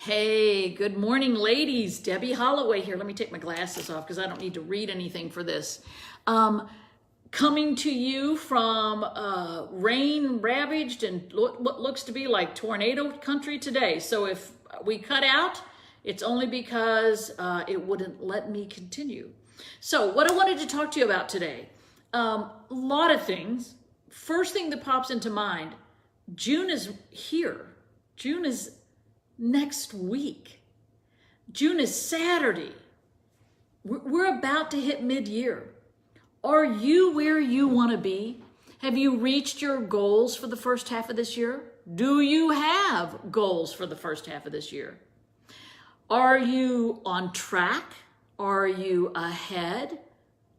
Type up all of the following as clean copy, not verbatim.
Hey, good morning, ladies. Debbie Holloway here. Let me take my glasses off because I don't need to read anything for this. Coming to you from rain-ravaged and what looks to be like tornado country today. So if we cut out, it's only because it wouldn't let me continue. So what I wanted to talk to you about today, a lot of things. First thing that pops into mind, June is here. June is next week. June is Saturday. We're about to hit mid-year. Are you where you want to be? Have you reached your goals for the first half of this year? Do you have goals for the first half of this year? Are you on track? Are you ahead?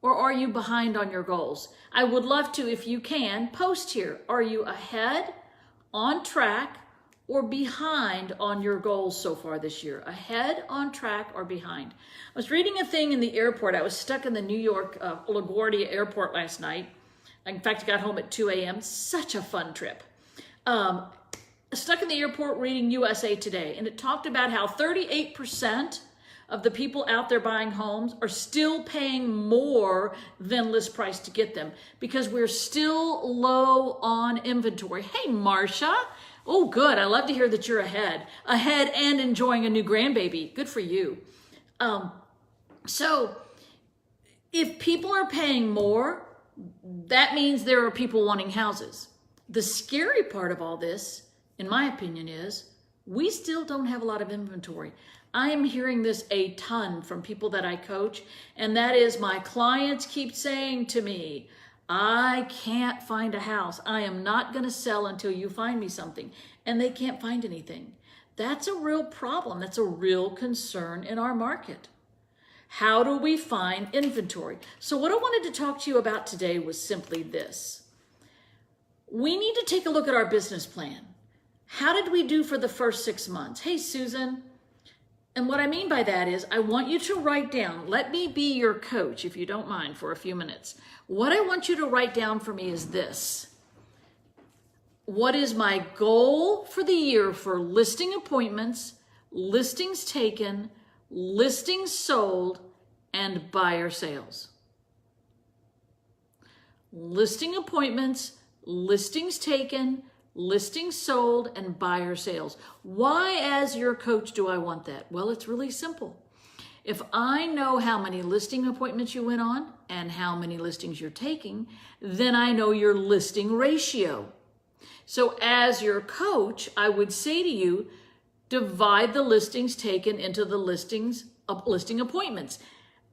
Or are you behind on your goals? I would love to, if you can, post here. Are you ahead, on track, or behind on your goals so far this year? Ahead, on track, or behind? I was reading a thing in the airport. I was stuck in the New York LaGuardia airport last night. In fact, I got home at 2 a.m. Such a fun trip. Stuck in the airport reading USA Today, and it talked about how 38% of the people out there buying homes are still paying more than list price to get them because we're still low on inventory. Hey, Marcia. Oh, good. I love to hear that you're ahead and enjoying a new grandbaby. Good for you. So if people are paying more, that means there are people wanting houses. The scary part of all this, in my opinion, is we still don't have a lot of inventory. I am hearing this a ton from people that I coach, and that is my clients keep saying to me, I can't find a house. I am not going to sell until you find me something. And they can't find anything. That's a real problem. That's a real concern in our market. How do we find inventory? So what I wanted to talk to you about today was simply this. We need to take a look at our business plan. How did we do for the first 6 months? Hey, Susan. And what I mean by that is I want you to write down, let me be your coach, if you don't mind, for a few minutes. What I want you to write down for me is this. What is my goal for the year for listing appointments, listings taken, listings sold, and buyer sales? Listing appointments, listings taken, listings sold, and buyer sales. Why, as your coach, do I want that? Well, it's really simple. If I know how many listing appointments you went on and how many listings you're taking, then I know your listing ratio. So as your coach, I would say to you, divide the listings taken into the listing appointments.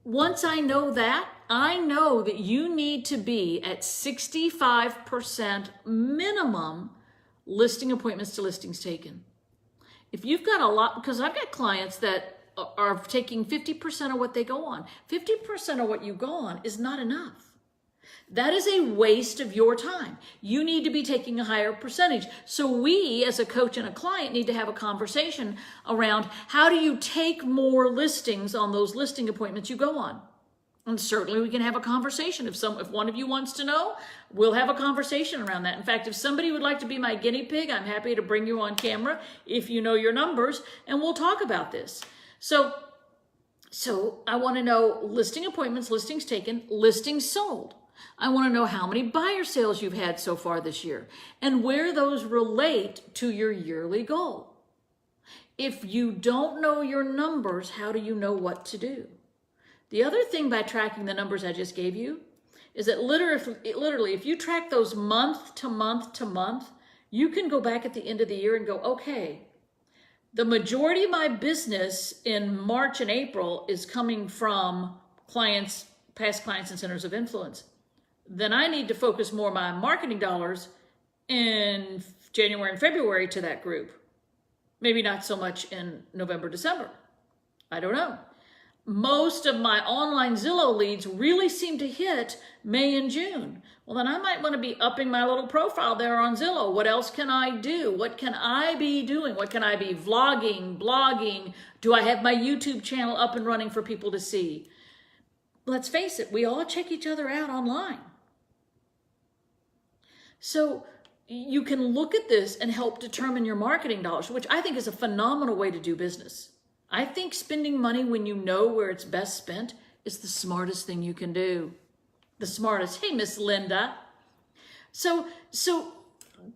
Once I know that, I know that you need to be at 65% minimum listing appointments to listings taken. If you've got a lot, because I've got clients that are taking 50% of what they go on. 50% of what you go on is not enough. That is a waste of your time. You need to be taking a higher percentage. So we, as a coach and a client, need to have a conversation around how do you take more listings on those listing appointments you go on. And certainly we can have a conversation. If one of you wants to know, we'll have a conversation around that. In fact, if somebody would like to be my guinea pig, I'm happy to bring you on camera if you know your numbers, and we'll talk about this. So I want to know listing appointments, listings taken, listings sold. I want to know how many buyer sales you've had so far this year and where those relate to your yearly goal. If you don't know your numbers, how do you know what to do? The other thing by tracking the numbers I just gave you is that literally, if you track those month to month to month, you can go back at the end of the year and go, okay, the majority of my business in March and April is coming from clients, past clients and centers of influence. Then I need to focus more of my marketing dollars in January and February to that group. Maybe not so much in November, December. I don't know. Most of my online Zillow leads really seem to hit May and June. Well, then I might want to be upping my little profile there on Zillow. What else can I do? What can I be doing? What can I be vlogging, blogging? Do I have my YouTube channel up and running for people to see? Let's face it, we all check each other out online. So you can look at this and help determine your marketing dollars, which I think is a phenomenal way to do business. I think spending money when you know where it's best spent is the smartest thing you can do. The smartest. Hey, Miss Linda. So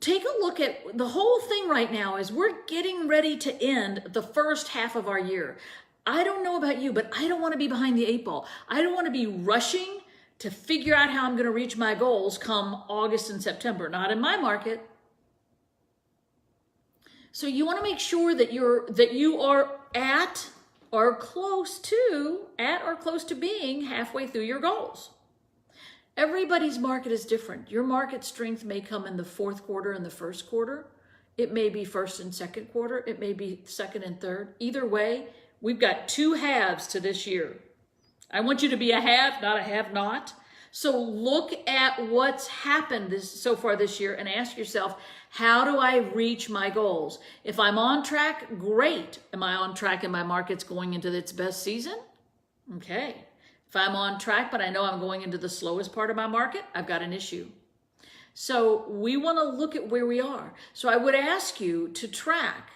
take a look at the whole thing right now as we're getting ready to end the first half of our year. I don't know about you, but I don't want to be behind the 8 ball. I don't want to be rushing to figure out how I'm going to reach my goals come August and September. Not in my market. So you want to make sure that you are at or close to being halfway through your goals. Everybody's market is different. Your market strength may come in the fourth quarter and the first quarter. It may be first and second quarter. It may be second and third. Either way, we've got 2 halves to this year. I want you to be a have, not a have-not. So look at what's happened so far this year and ask yourself, how do I reach my goals? If I'm on track, great. Am I on track and my market's going into its best season? Okay. If I'm on track, but I know I'm going into the slowest part of my market, I've got an issue. So we want to look at where we are. So I would ask you to track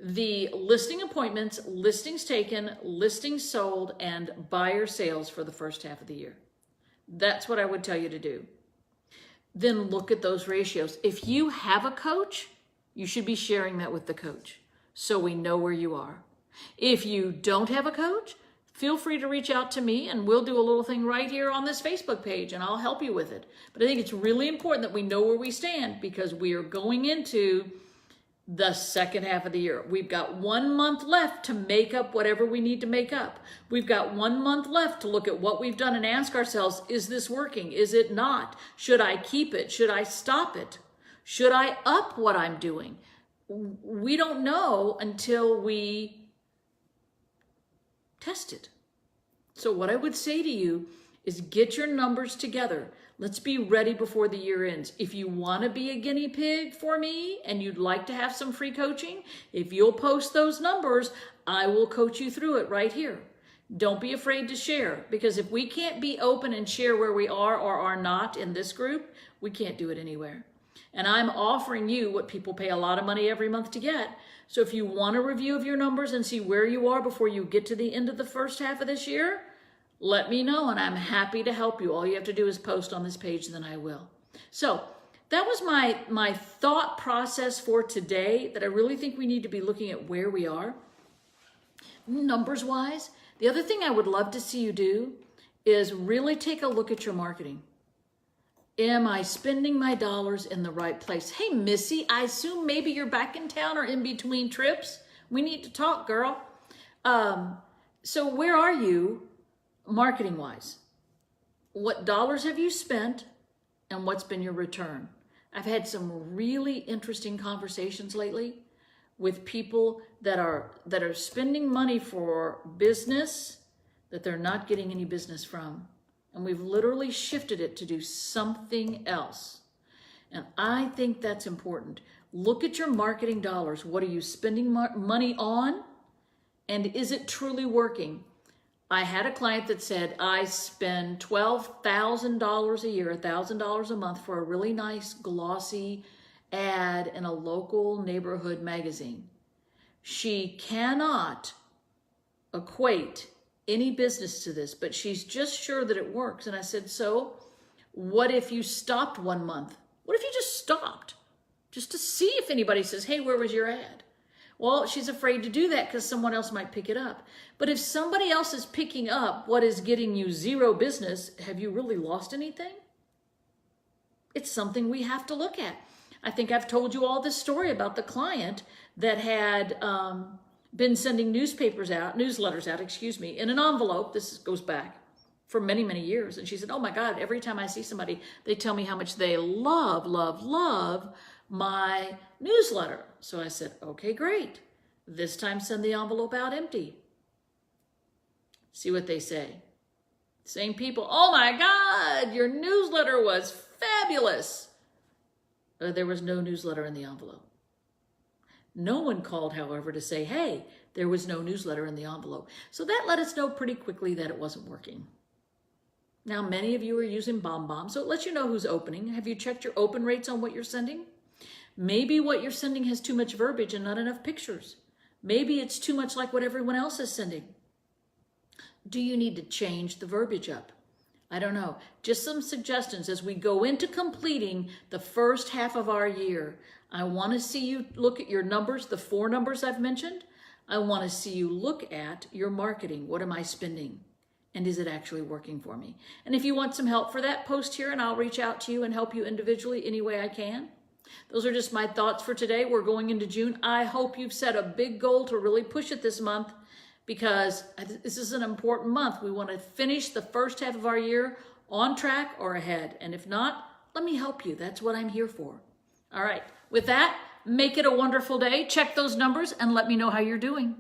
the listing appointments, listings taken, listings sold, and buyer sales for the first half of the year. That's what I would tell you to do. Then look at those ratios. If you have a coach, you should be sharing that with the coach so we know where you are. If you don't have a coach, feel free to reach out to me and we'll do a little thing right here on this Facebook page and I'll help you with it. But I think it's really important that we know where we stand because we are going into the second half of the year. We've got 1 month left to make up whatever we need to make up. We've got 1 month left to look at what we've done and ask ourselves, is this working? Is it not? Should I keep it? Should I stop it? Should I up what I'm doing? We don't know until we test it. So what I would say to you is get your numbers together. Let's be ready before the year ends. If you want to be a guinea pig for me and you'd like to have some free coaching, if you'll post those numbers, I will coach you through it right here. Don't be afraid to share because if we can't be open and share where we are or are not in this group, we can't do it anywhere. And I'm offering you what people pay a lot of money every month to get. So if you want a review of your numbers and see where you are before you get to the end of the first half of this year, let me know and I'm happy to help you. All you have to do is post on this page and then I will. So that was my thought process for today that I really think we need to be looking at where we are numbers wise. The other thing I would love to see you do is really take a look at your marketing. Am I spending my dollars in the right place? Hey, Missy, I assume maybe you're back in town or in between trips. We need to talk, girl. So where are you marketing wise? What dollars have you spent and what's been your return? I've had some really interesting conversations lately with people that are spending money for business that they're not getting any business from. And we've literally shifted it to do something else. And I think that's important. Look at your marketing dollars. What are you spending money on? And is it truly working? I had a client that said, I spend $12,000 a year, $1,000 a month for a really nice glossy ad in a local neighborhood magazine. She cannot equate any business to this, but she's just sure that it works. And I said, so what if you stopped 1 month? What if you just stopped? Just to see if anybody says, hey, where was your ad? Well, she's afraid to do that because someone else might pick it up. But if somebody else is picking up what is getting you zero business, have you really lost anything? It's something we have to look at. I think I've told you all this story about the client that had been sending newsletters out, in an envelope. This goes back for many, many years. And she said, oh my God, every time I see somebody, they tell me how much they love, love, love my newsletter. So I said, okay, great. This time send the envelope out empty. See what they say. Same people, oh my God, your newsletter was fabulous. There was no newsletter in the envelope. No one called, however, to say, hey, there was no newsletter in the envelope. So that let us know pretty quickly that it wasn't working. Now, many of you are using BombBomb, so it lets you know who's opening. Have you checked your open rates on what you're sending? Maybe what you're sending has too much verbiage and not enough pictures. Maybe it's too much like what everyone else is sending. Do you need to change the verbiage up? I don't know. Just some suggestions as we go into completing the first half of our year. I want to see you look at your numbers, the 4 numbers I've mentioned. I want to see you look at your marketing. What am I spending? And is it actually working for me? And if you want some help for that, post here and I'll reach out to you and help you individually any way I can. Those are just my thoughts for today. We're going into June. I hope you've set a big goal to really push it this month, because this is an important month. We want to finish the first half of our year on track or ahead. And if not, let me help you. That's what I'm here for. All right. With that, make it a wonderful day. Check those numbers and let me know how you're doing.